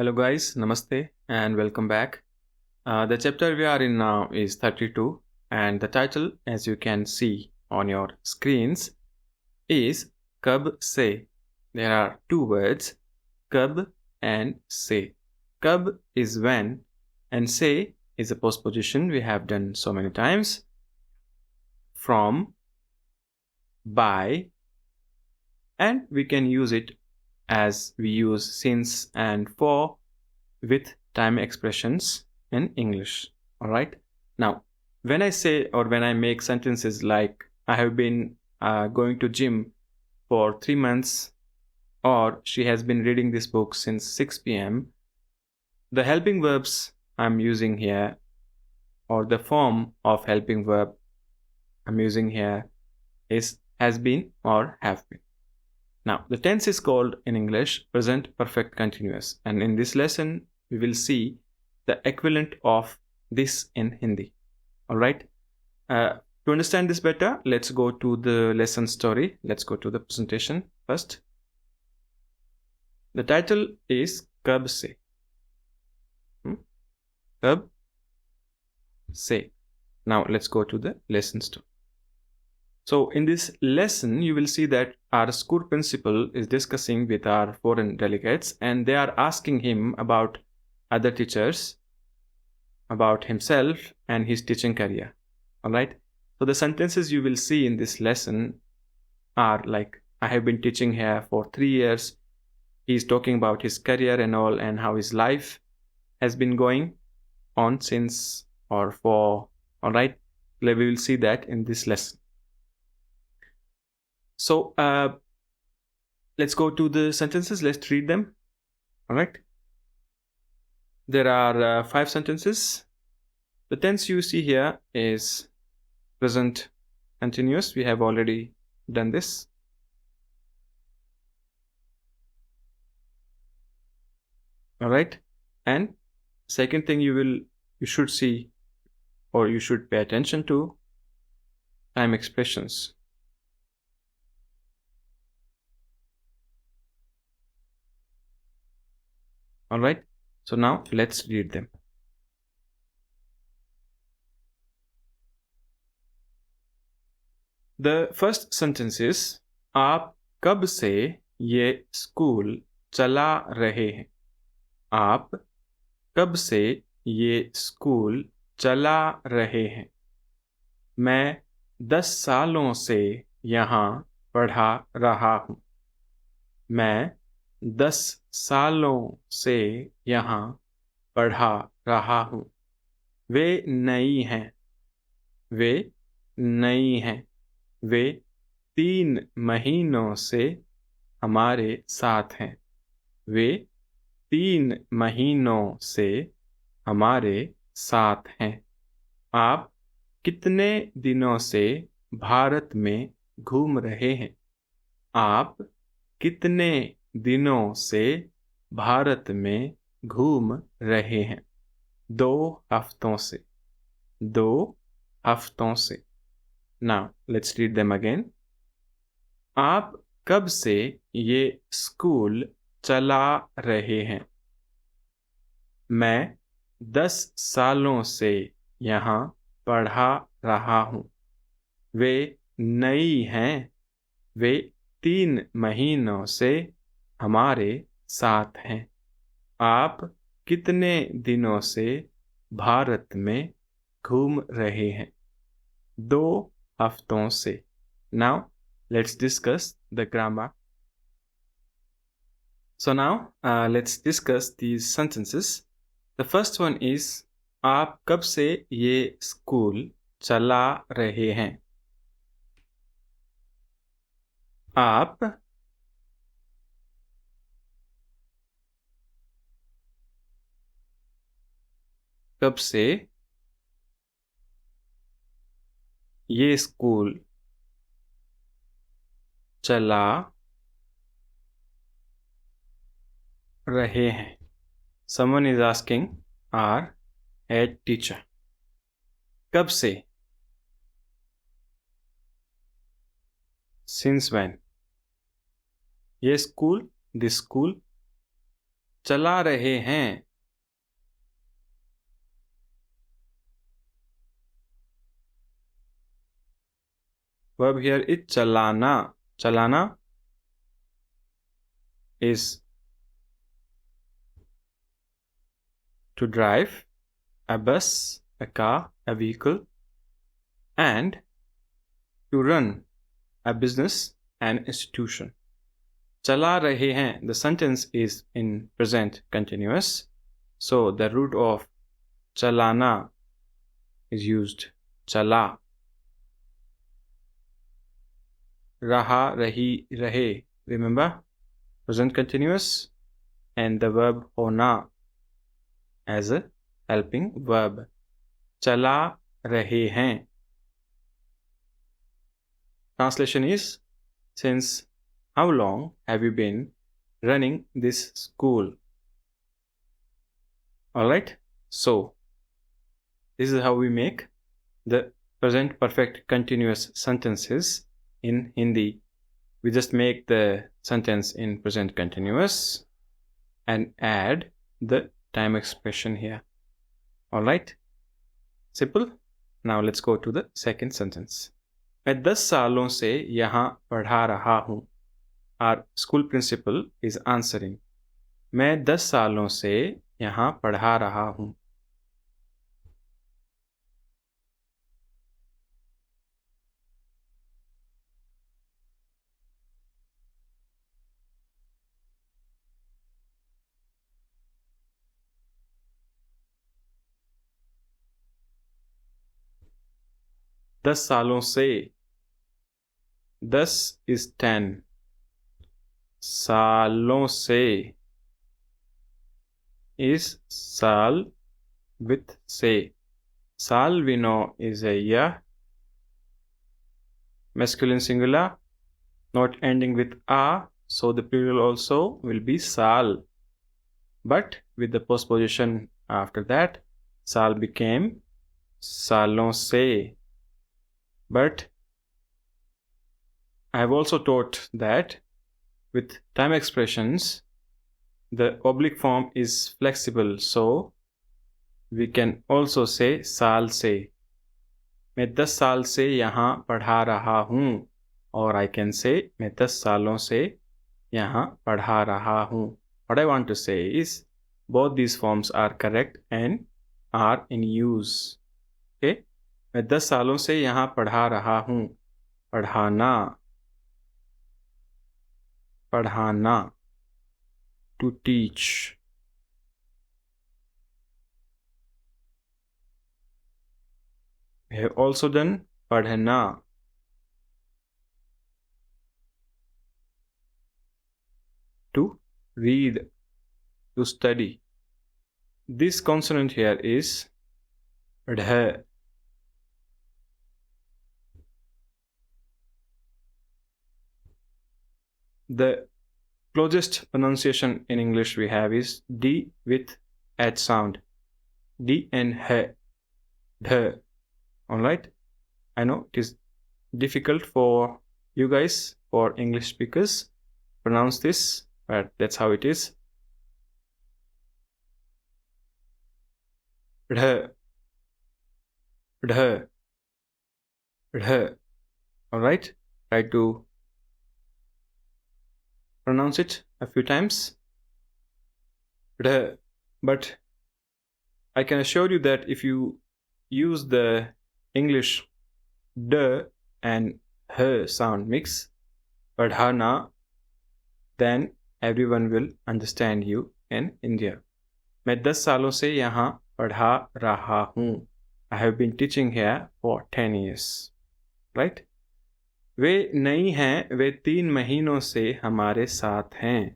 Hello, guys. Namaste and welcome back. The chapter we are in now is 32, and the title, as you can see on your screens, is Kab Se. There are two words, Kab and Se. Kab is when, and Se is a postposition we have done so many times. From, by, and we can use it as we use since and for with time expressions in English. Alright. Now, when I say or when I make sentences like I have been going to gym for 3 months, or she has been reading this book since 6 p.m., the helping verbs I'm using here, or the form of helping verb I'm using here, is has been or have been. Now, the tense is called in English present perfect continuous, and in this lesson we will see the equivalent of this in Hindi. Alright. To understand this better, let's go to the lesson story. Let's go to the presentation first. The title is Kab Se. Kab Se. Now let's go to the lesson story. So in this lesson, you will see that our school principal is discussing with our foreign delegates, and they are asking him about other teachers, about himself and his teaching career. Alright. So the sentences you will see in this lesson are like, I have been teaching here for 3 years. He's talking about his career and all, and how his life has been going on since or for. Alright. We will see that in this lesson. So let's go to the sentences. Let's read them. All right. There are 5 sentences. The tense you see here is present continuous. We have already done this. All right. And second thing you should see, or you should pay attention to, time expressions. Alright, so now let's read them. The first sentence is, आप कब से ये school चला रहे हैं? आप कब से ये स्कूल चला रहे हैं? मैं 10 सालों से यहाँ पढ़ा रहा हूँ. मैं 10 सालों से यहाँ पढ़ा रहा हूँ. वे नई हैं. वे नई हैं. वे 3 महीनों से हमारे साथ हैं. वे 3 महीनों से हमारे साथ हैं. आप कितने दिनों से भारत में घूम रहे हैं? आप कितने दिनों से भारत में घूम रहे हैं? 2 हफ्तों से. 2 हफ्तों से. Now let's read them again. आप कब से ये स्कूल चला रहे हैं? मैं 10 सालों से यहाँ पढ़ा रहा हूँ. वे नई हैं. वे 3 महीनों से हमारे साथ हैं. आप कितने दिनों से भारत में घूम रहे हैं? 2 हफ्तों से. Now let's discuss the grammar. So now let's discuss these sentences. The first one is, आप कब से ये स्कूल चला रहे हैं? आप कब से ये स्कूल चला रहे हैं? Someone is asking our head teacher. कब से? Since when? ये स्कूल, this school. चला रहे हैं। Verb here is चलाना. चलाना is to drive a bus, a car, a vehicle, and to run a business, an institution. चला रहे हैं. The sentence is in present continuous, so the root of चलाना is used. चला. रहा, रही, रहे. Remember, present continuous and the verb होना as a helping verb. चला रहे हैं. Translation is, since how long have you been running this school? Alright, so this is how we make the present perfect continuous sentences in Hindi. We just make the sentence in present continuous and add the time expression here. Alright, simple. Now let's go to the second sentence. मैं 10 सालों से यहाँ पढ़ा रहा हूँ. Our school principal is answering. मैं 10 सालों से यहाँ पढ़ा रहा हूँ. दस सालों से. 10 is 10. सालों से is साल with से. साल we know is a year. Masculine singular, not ending with a, so the plural also will be साल. But with the postposition after that, साल became सालों से. But I have also taught that with time expressions, the oblique form is flexible, so we can also say साल से. मैं 10 साल से यहाँ पढ़ा रहा हूँ. Or I can say मैं 10 सालों से यहाँ पढ़ा रहा हूँ. What I want to say is both these forms are correct and are in use. Okay? मैं 10 सालों से यहाँ पढ़ा रहा हूँ. पढ़ाना. पढ़ाना. To teach. We have also done पढ़ना. To read, to study. This consonant here is ढ. The closest pronunciation in English we have is D with H sound. D and H. Dh. Alright? I know it is difficult for you guys, for English speakers, pronounce this, but that's how it is. Dh. Dh. Dh. Alright? Try to pronounce it a few times. Dh. But I can assure you that if you use the English d and h sound mix, padhana, then everyone will understand you in India. मैं 10 सालों से यहाँ पढ़ा रहा हूँ. I have been teaching here for 10 years. Right? वे नई हैं, वे 3 महीनों से हमारे साथ हैं.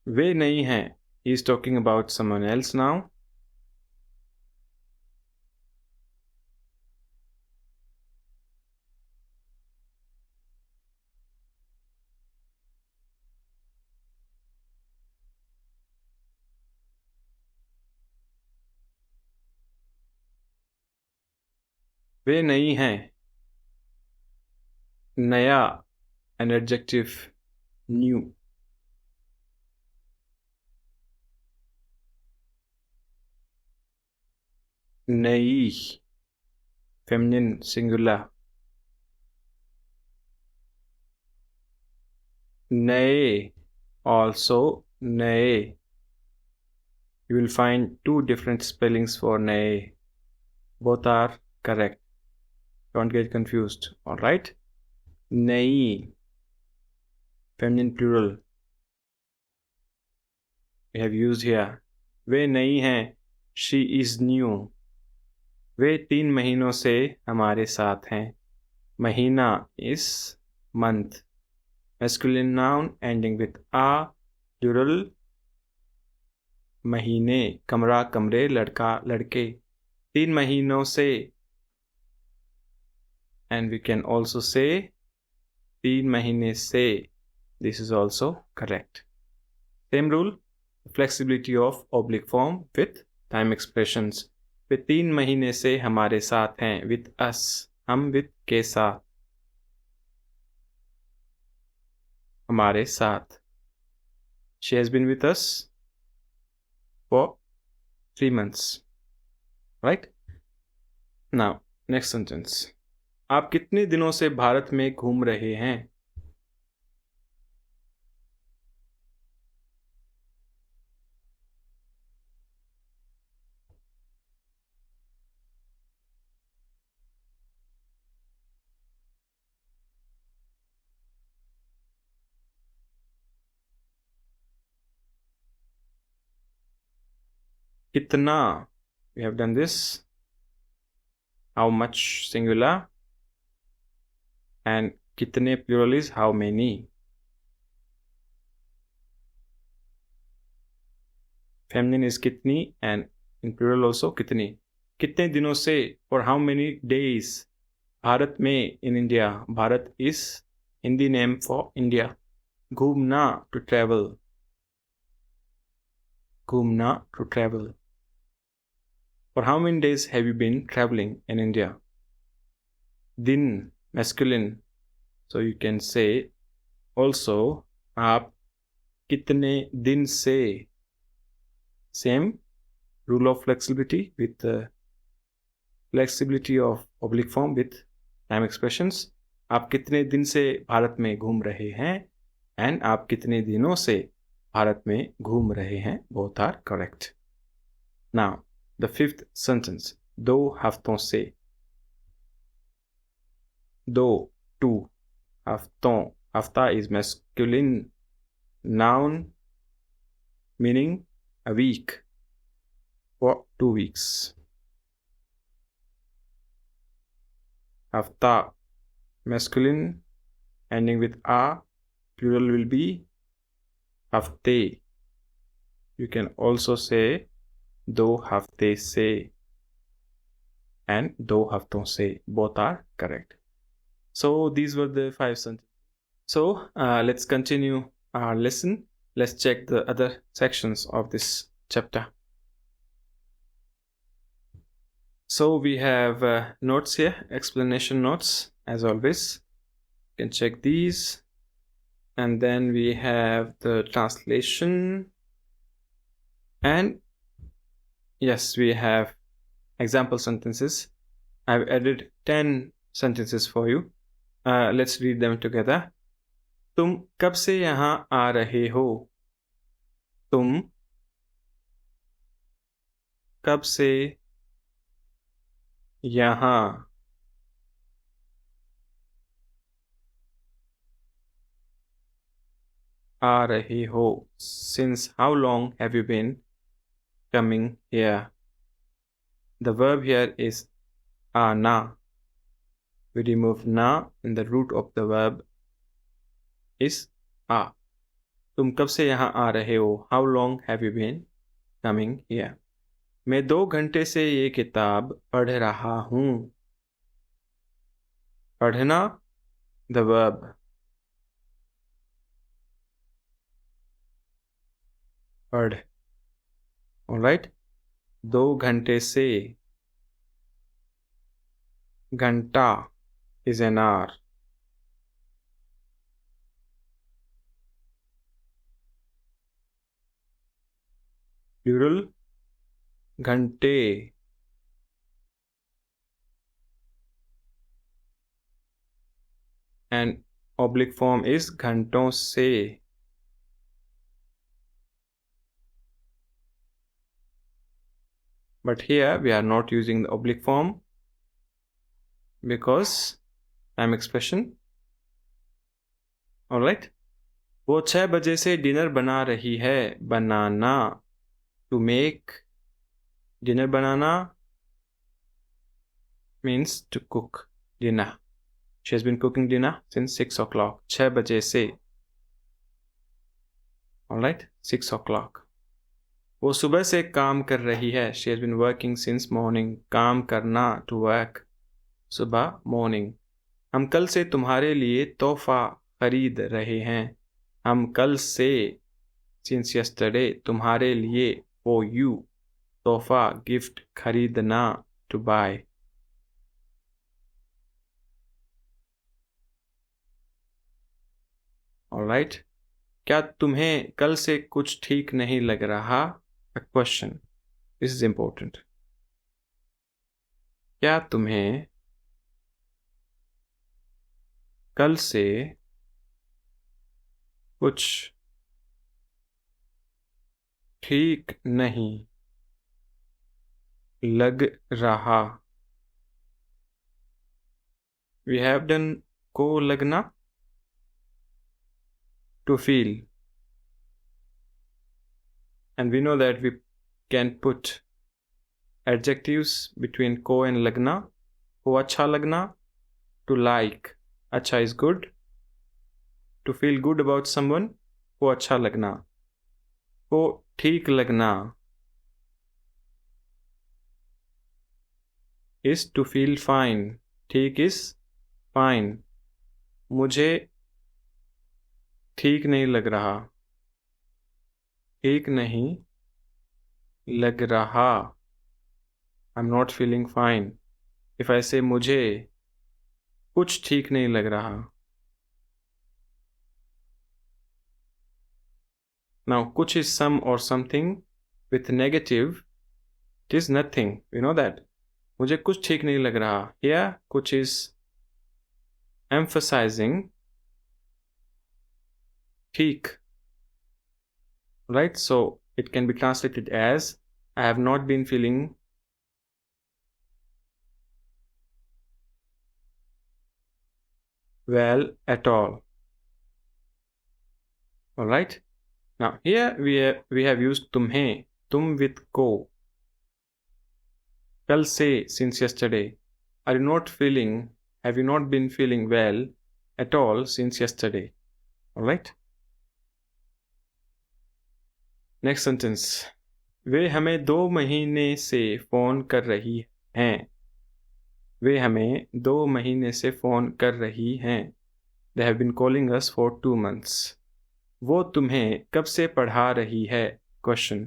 वे नई हैं. He is talking about someone else now. वे नई हैं. नया, an adjective, new. नई, feminine singular. नए, also नए. You will find two different spellings for नए. Both are correct. Don't get confused. All right. नई, feminine plural. We have used here. वे नई हैं. She is new. वे 3 महीनों से हमारे साथ हैं. महीना is month. Masculine noun ending with a. Plural महीने, कमरा, कमरे, लड़का, लड़के. 3 महीनों से. And we can also say 3 महीने से. This is also correct. Same rule, flexibility of oblique form with time expressions. वे 3 महीने से हमारे साथ हैं. With us, हम with के साथ. हमारे साथ. She has been with us for 3 months. Right? Now, next sentence. आप कितने दिनों से भारत में घूम रहे हैं? कितना, we have done this. How much singular, and कितने plural is how many. Feminine is कितनी and in plural also कितनी. कितने दिनों से, for how many days. Bharat में, in India. Bharat is Hindi name for India. घूमना, to travel. घूमना, to travel. For how many days have you been traveling in India? दिन, masculine. So you can say also आप कितने दिन से. Same rule of flexibility with flexibility of oblique form with time expressions. आप कितने दिन से भारत में घूम रहे हैं and आप कितने दिनों से भारत में घूम रहे हैं. Both are correct. Now the 5th sentence. 2 हफ्तों से. 2, 2. हफ्तों, हफ्ता is masculine noun meaning a week for 2 weeks. Hafta masculine ending with a. Plural will be hafte. You can also say दो हफ्ते से and दो हफ्तों से. Both are correct. So these were the 5 sentences. So let's continue our lesson. Let's check the other sections of this chapter. So we have notes here, explanation notes as always. You can check these. And then we have the translation. And yes, we have example sentences. I've added 10 sentences for you. Let's read them together. तुम कब से यहाँ आ रहे हो? तुम कब से यहाँ आ रहे हो? Since how long have you been coming here? The verb here is ana. We remove na and the root of the verb is a. तुम कब से यहाँ आ रहे हो? How long have you been coming here? मैं 2 घंटे से ये किताब पढ़ रहा हूँ. पढ़ना, the verb. पढ़. Alright? 2 घंटे से. घंटा is an hour. Plural, घंटे. and oblique form is घंटों से. But here we are not using the oblique form because time expression. Alright. वो 6 बजे से डिनर बना रही है. बनाना. To make. Dinner banana means to cook dinner. She has been cooking dinner since 6 o'clock. 6 बजे से. Alright. 6 o'clock. वो सुबह से काम कर रही है. She has been working since morning. काम करना to work. सुबह morning. हम कल से तुम्हारे लिए तोहफा खरीद रहे हैं. हम कल से since yesterday तुम्हारे लिए for you तोहफा गिफ्ट खरीदना to buy. Alright. क्या तुम्हें कल से कुछ ठीक नहीं लग रहा? A question. This is important. क्या तुम्हें कल से कुछ ठीक नहीं लग रहा? We have done को लगना to feel. And we know that we can put adjectives between ko and lagna. Ko acha lagna, to like. Acha is good. To feel good about someone, ko acha lagna. Ko theek lagna is to feel fine. Theek is fine. मुझे ठीक नहीं लग रहा. ठीक नहीं लग रहा. I'm not feeling fine. If I say मुझे कुछ ठीक नहीं लग रहा. Now कुछ is some or something with negative. It is nothing. You know that. मुझे कुछ ठीक नहीं लग रहा. Here कुछ is emphasizing ठीक. Right, so it can be translated as I have not been feeling well at all. Alright, now here we have used tumhe, tum with ko. Kal se, since yesterday. Are you not feeling, have you not been feeling well at all since yesterday? Alright. Next sentence. वे हमें 2 महीने से phone कर रही हैं. वे हमें 2 महीने से फ़ोन कर रही हैं. They have been calling us for 2 months. वो तुम्हें कब से पढ़ा रही है? Question.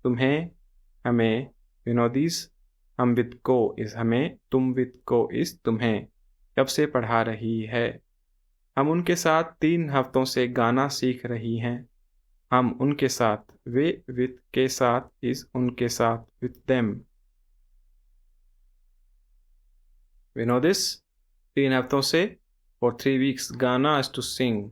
तुम्हें, हमें, you know these. हम with को is हमें, तुम with को is तुम्हें. कब से पढ़ा रही है? हम उनके साथ 3 हफ्तों से गाना सीख रही हैं. हम उनके साथ, वे with के साथ is उनके साथ with them. We know this. 3 हफ्तों से for 3 weeks. गाना is to sing.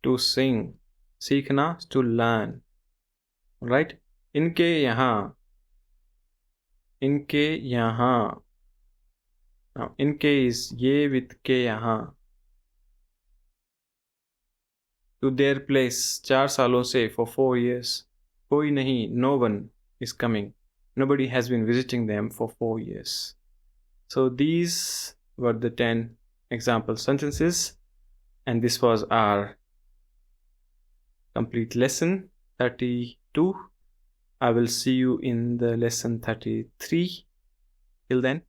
To sing. सीखना is to learn. Right? इनके यहाँ. इनके यहाँ. Now, इनके is ये with के यहाँ. To their place 4 सालों से for 4 years. कोई नहीं, no one is coming. Nobody has been visiting them for 4 years. So these were the 10 example sentences, and this was our complete lesson 32. I will see you in the lesson 33. Till then,